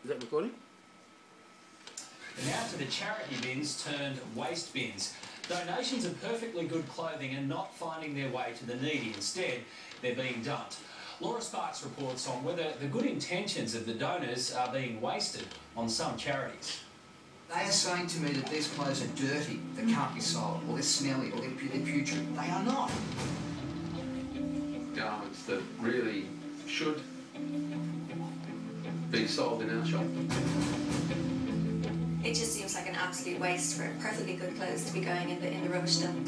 Is that recording? And now to the charity bins turned waste bins. Donations of perfectly good clothing are not finding their way to the needy. Instead, they're being dumped. Laura Sparks reports on whether the good intentions of the donors are being wasted on some charities. They are saying to me that these clothes are dirty, that can't be sold, or they're smelly, or they're putrid. They are not. Garments that really should be sold in our shop. It just seems like an absolute waste for perfectly good clothes to be going in the rubbish dump.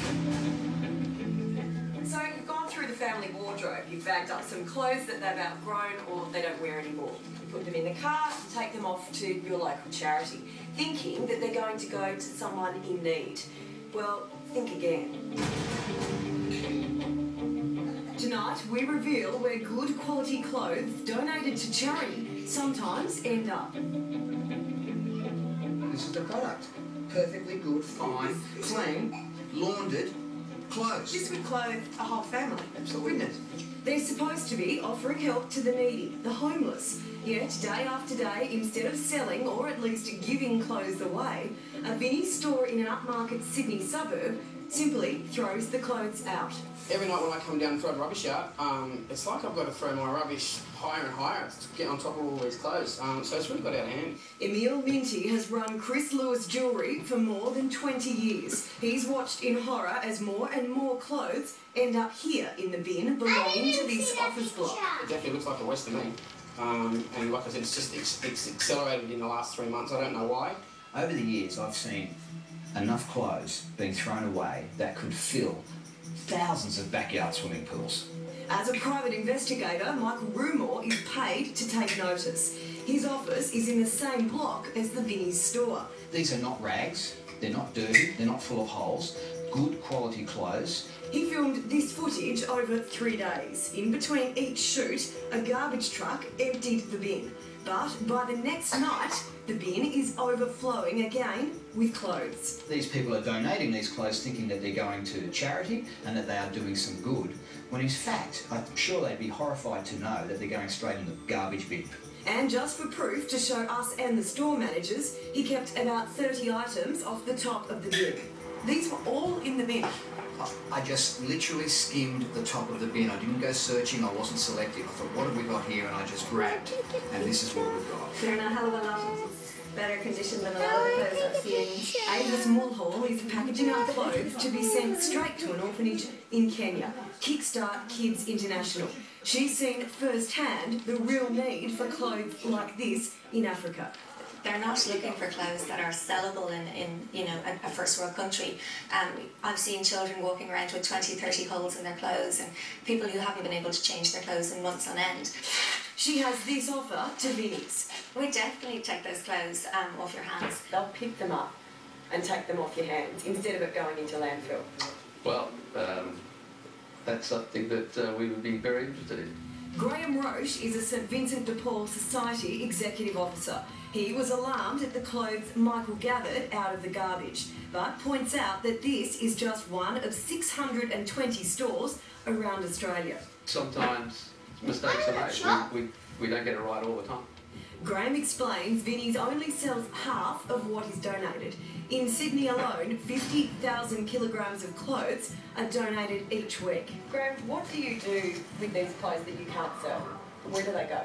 So you've gone through the family wardrobe, you've bagged up some clothes that they've outgrown or they don't wear anymore. You put them in the car, take them off to your local charity, thinking that they're going to go to someone in need. Well, think again. Tonight we reveal where good quality clothes donated to charity sometimes end up. This is the product. Perfectly good, fine, clean, laundered clothes. This would clothe a whole family. Absolutely. Wouldn't it? They're supposed to be offering help to the needy, the homeless. Yet, day after day, instead of selling or at least giving clothes away, a Vinnie store in an upmarket Sydney suburb simply throws the clothes out. Every night when I come down and throw the rubbish out, it's like I've got to throw my rubbish higher and higher to get on top of all these clothes. So it's really got out of hand. Emil Minty has run Chris Lewis Jewellery for more than 20 years. He's watched in horror as more and more clothes end up here in the bin belonging to this office block. It definitely looks like a waste to me. And like I said, it's accelerated in the last 3 months. I don't know why. Over the years, I've seen enough clothes being thrown away that could fill thousands of backyard swimming pools. As a private investigator, Michael Rumor is paid to take notice. His office is in the same block as the Vinnie's store. These are not rags, they're not dirty, they're not full of holes. Good quality clothes. He filmed this footage over 3 days. In between each shoot, a garbage truck emptied the bin. But by the next night, the bin is overflowing again with clothes. These people are donating these clothes thinking that they're going to charity and that they are doing some good, when in fact, I'm sure they'd be horrified to know that they're going straight in the garbage bin. And just for proof to show us and the store managers, he kept about 30 items off the top of the bin. These were all in the bin. I just literally skimmed the top of the bin. I didn't go searching, I wasn't selective. I thought, what have we got here? And I just grabbed, and this is what we've got. They're in a hell of a lot of better condition than a lot of the clothes I've seen. Avis Mulhall is packaging up clothes to be sent straight to an orphanage in Kenya, Kickstart Kids International. She's seen firsthand the real need for clothes like this in Africa. They're not looking for clothes that are sellable in you know, a first world country. I've seen children walking around with 20, 30 holes in their clothes and people who haven't been able to change their clothes in months on end. She has this offer to Vinnie's. We definitely take those clothes off your hands. They'll pick them up and take them off your hands instead of it going into landfill. Well, that's something that we would be very interested in. Graham Roche is a St Vincent de Paul Society Executive Officer. He was alarmed at the clothes Michael gathered out of the garbage, but points out that this is just one of 620 stores around Australia. Sometimes mistakes are made. We don't get it right all the time. Graham explains Vinnie's only sells half of what is donated. In Sydney alone, 50,000 kilograms of clothes are donated each week. Graham, what do you do with these clothes that you can't sell? Where do they go?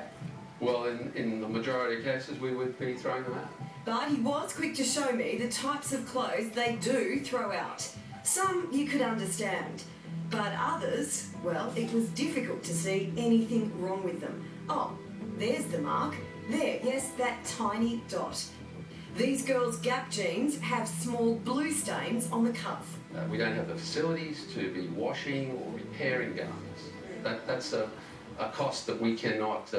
Well, in the majority of cases, we would be throwing them out. But he was quick to show me the types of clothes they do throw out. Some you could understand, but others, well, it was difficult to see anything wrong with them. Oh, there's the mark. There, yes, that tiny dot. These girls' Gap jeans have small blue stains on the cuff. We don't have the facilities to be washing or repairing garments. That's a cost that we cannot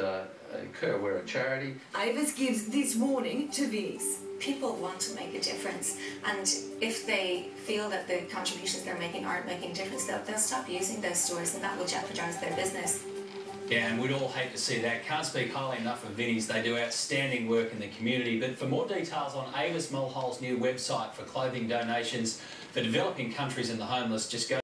incur. We're a charity. Avis gives this warning to Vinnie's. People want to make a difference, and if they feel that the contributions they're making aren't making a difference, they'll stop using those stores, and that will jeopardise their business. Yeah, and we'd all hate to see that. Can't speak highly enough of Vinnie's. They do outstanding work in the community. But for more details on Avis Mulhall's new website for clothing donations for developing countries and the homeless, just go